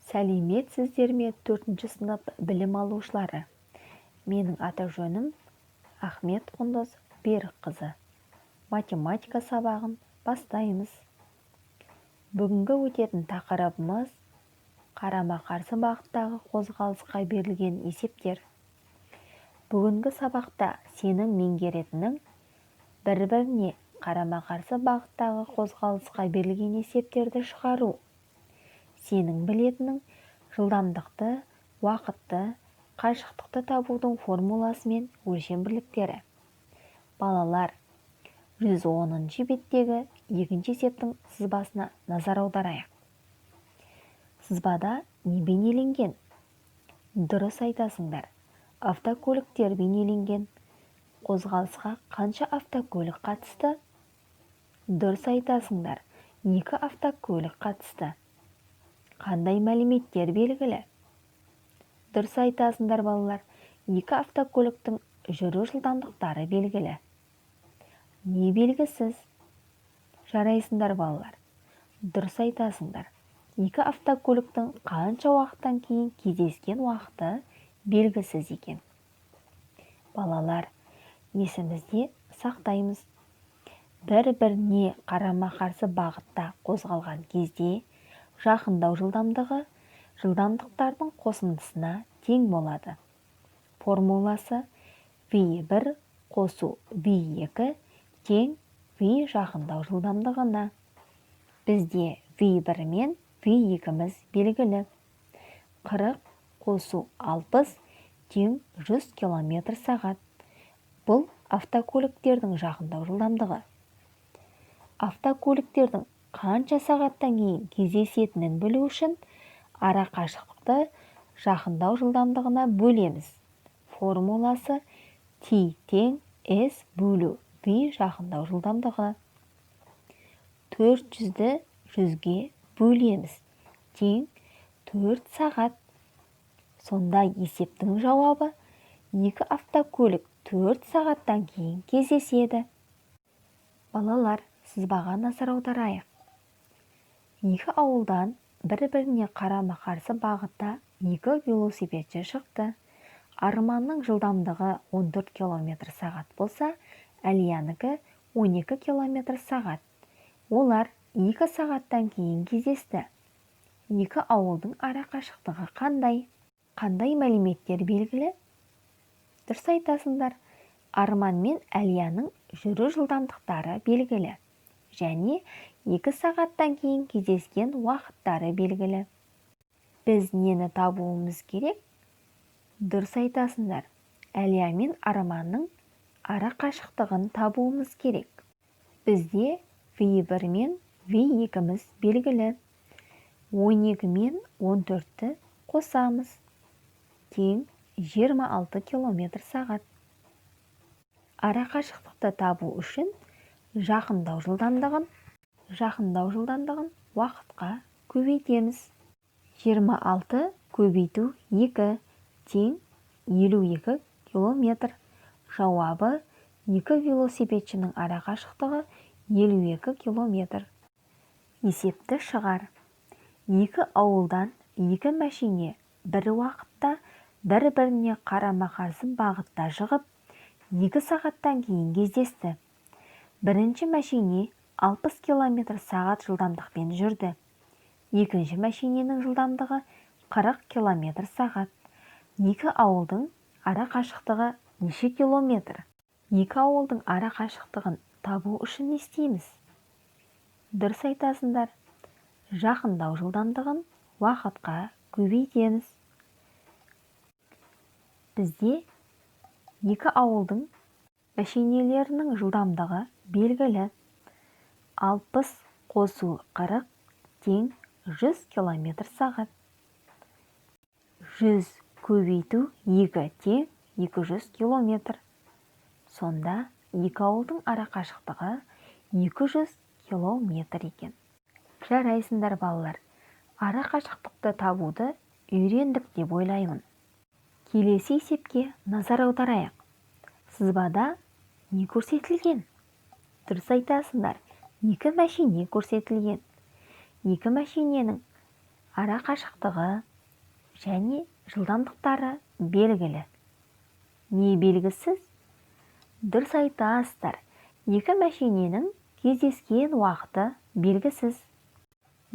Сәлеметсіздер ме 4-ші сынып білім алушылары? Менің аты-жөнім Ахмет Құндыз Берікқызы. Математика сабағын бастаймыз. Бүгінгі өтетін тақырыбымыз қарама-қарсы бағыттағы қозғалысқа берілген есептер. Бүгінгі сабақта сенің меңгеретінің бір-біріне қарама-қарсы бағыттағы қозғалысқа берілген есептерді шығару. Сенің білетінің жылдамдықты, уақытты, қашықтықты табудың формуласы мен өлшем бірліктері. Балалар, 110-ші беттегі екінші есептің сызбасына назар аударайық. Сызбада не бейнеленген? Дұрыс айтасыңдар. Автокөліктер бейнеленген. Қозғалысқа қанша автокөлік қатысты? Дұрыс айтасыңдар. 2 автокөлік қатысты. Қандай мәліметтер белгілі? Дұрыс айтасыңдар балалар. 2 автокөліктің жүру жылдамдықтары белгілі. Не белгісіз? Жарайсыңдар балалар. Дұрыс айтасыңдар. 2 автокөліктің қанша уақыттан кейін кездескен уақыты белгісіз екен. Балалар, есімізде сақтаймыз. Бір-біріне қарама-қарсы бағытта қозғалған кезде жақындау жылдамдығы жылдамдықтардың қосындысына тең болады. Формуласы v1 қосу v2 тең v жақындау жылдамдығына. Бізде v1 мен v2-міз белгілі. 40 қосу 60 тең 100 км/сағат. Бұл автокөліктердің жақындау жылдамдығы. Автокөліктердің қанша сағаттан кейін кездесетінін білу үшін ара қашықтықты жақындау жылдамдығына бөлеміз. Формуласы t тең s бөлу v жақындау жылдамдығы. 400-ді 100-ге бөлеміз. Тең 4 сағат. Сонда есептің жауабы 2 автокөлік 4 сағаттан кейін кездеседі. Балалар, сызбаға назар аударайық. 2 ауылдан бір-біріне қарама-қарсы бағытта 2 велосипедші шықты. Арманның жылдамдығы 14 км/сағат болса, Әлиянікі 12 км/сағат. Олар 2 сағаттан кейін кездесті. 2 ауылдың ара қашықтығы қандай? Қандай мәліметтер белгілі? Дұрыс айтасыңдар. Арман мен Әлияның жүру жылдамдықтары белгілі. Және 2 сағаттан кейін кездескен уақыттары белгілі. Біз нені табуымыз керек? Дұрыс айтасыңдар. Әлия мен Арманның ара қашықтығын табуымыз керек. Бізде v1 мен v2-міз белгілі. 12 мен 14-ті қосамыз. Тең 26 км/сағат. Ара қашықтықты табу үшін жақындау жылдамдығын уақытқа көбейтеміз. 26 көбейту 2 тең 52 км. Жауабы 2 велосипедшінің ара қашықтығы 52 км. Есепті шығар. 2 ауылдан 2 мәшине бір уақытта бір-біріне қарама-қарсы бағытта шығып, 2 сағаттан кейін кездесті. Бірінші мәшине 60 км/сағат жылдамдықпен жүрді. Екінші мәшиненің жылдамдығы 40 км/сағат. 2 ауылдың ара қашықтығы неше километр? 2 ауылдың ара қашықтығын табу үшін не істейміз? Дұрыс айтасыңдар. Жақындау жылдамдығын уақытқа көбейтеміз. Бізде 2 ауылдың мәшинелерінің жылдамдығы белгілі. 60 қосу 40 тең 100 км/сағат. 100 көбейту 2 тең 200 км. Сонда 2 ауылдың ара қашықтығы 200 км екен. Жарайсыңдар балалар. Ара қашықтықты табуды үйрендік деп ойлаймын. Келесі есепке назар аударайық. Сызбада не көрсетілген? Дұрыс айтасыңдар. 2 мәшине көрсетілген. 2 мәшиненің ара қашықтығы және жылдамдықтары белгілі. Не белгісіз? Дұрыс айтасыздар. Екі мәшиненің кездескен уақыты белгісіз.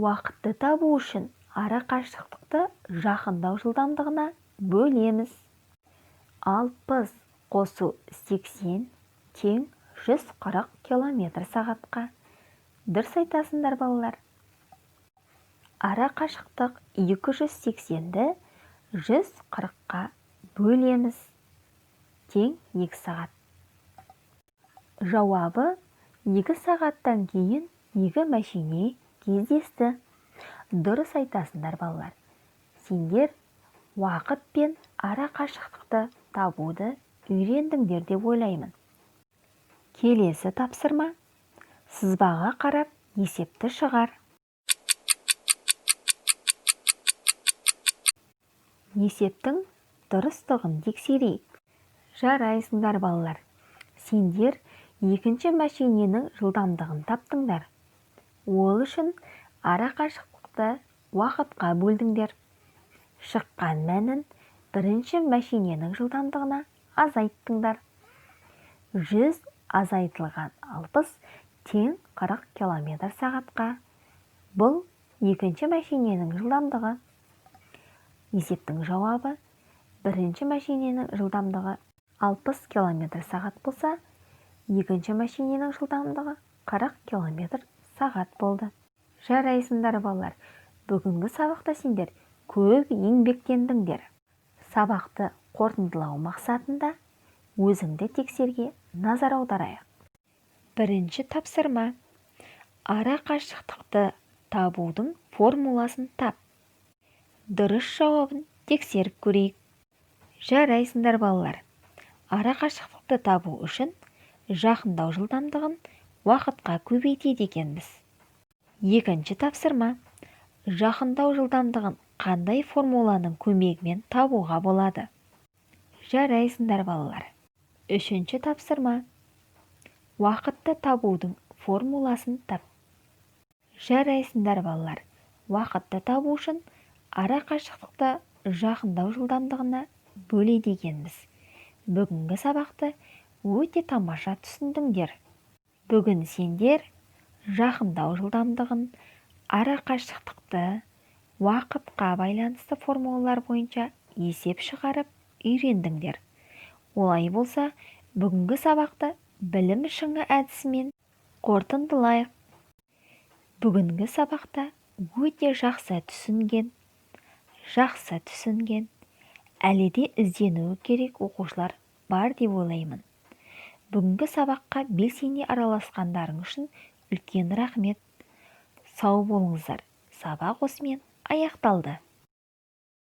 Уақытты табу үшін ара қашықтықты жақындау жылдамдығына бөлеміз. 60 қосу 80 тең 140 км сағатқа. Дұрыс айтасыңдар балалар. Ара қашықтық 280-ді 140-қа бөлеміз. Тең 2 сағат. Жауабы 2 сағаттан кейін 2 мәшине кездесті. Дұрыс айтасыңдар балалар. Сендер уақыт пен ара қашықтықты табуды үйрендіңдер деп ойлаймын. Келесі тапсырма. Сызбаға қарап есепті шығар. Есептің дұрыстығын тексерейік. Жарайсыңдар балалар. Сендер екінші мәшиненің жылдамдығын таптыңдар. Ол үшін ара қашықтықты уақытқа бөлдіңдер. Шыққан мәнін бірінші мәшиненің жылдамдығына азайттыңдар. 100 азайтылған 60 тең 40 км сағатқа. Бұл екінші мәшиненің жылдамдығы. Есептің жауабы бірінші мәшиненің жылдамдығы 60 км сағат болса, екінші мәшиненің жылдамдығы 40 км сағат болды. Жарайсыңдар балалар. Бүгінгі сабақта сендер көп еңбектендіңдер. Сабақты қорытындылау мақсатында өзіңді тексерге назар аударайық. Бірінші тапсырма. Ара қашықтықты табудың формуласын тап. Дұрыс жауабын тексеріп көрейік. Жарайсыңдар балалар. Ара қашықтықты табу үшін жақындау жылдамдығын уақытқа көбейтеді екенбіз. Екінші тапсырма. Жақындау жылдамдығын қандай формуланың көмегімен табуға болады? Жарайсыңдар балалар. Үшінші тапсырма. Уақытты табудың формуласын тап. Жарайсыңдар балалар. Уақытты табу үшін ара қашықтықты жақындау жылдамдығына бөледі екенбіз. Бүгінгі сабақты өте тамаша түсіндіңдер. Бүгін сендер жақындау жылдамдығын, ара қашықтықты, уақытқа байланысты формулалар бойынша есеп шығарып үйрендіңдер. Олай болса, бүгінгі сабақты білім шыңы әдісімен қорытындылайық. Бүгінгі сабақта өте жақсы түсінген, әлі де ізденуі керек оқушылар бар деп ойлаймын. Бүгінгі сабаққа белсене араласқандарың үшін үлкен рахмет. Сау болыңыздар. Сабақ осымен аяқталды.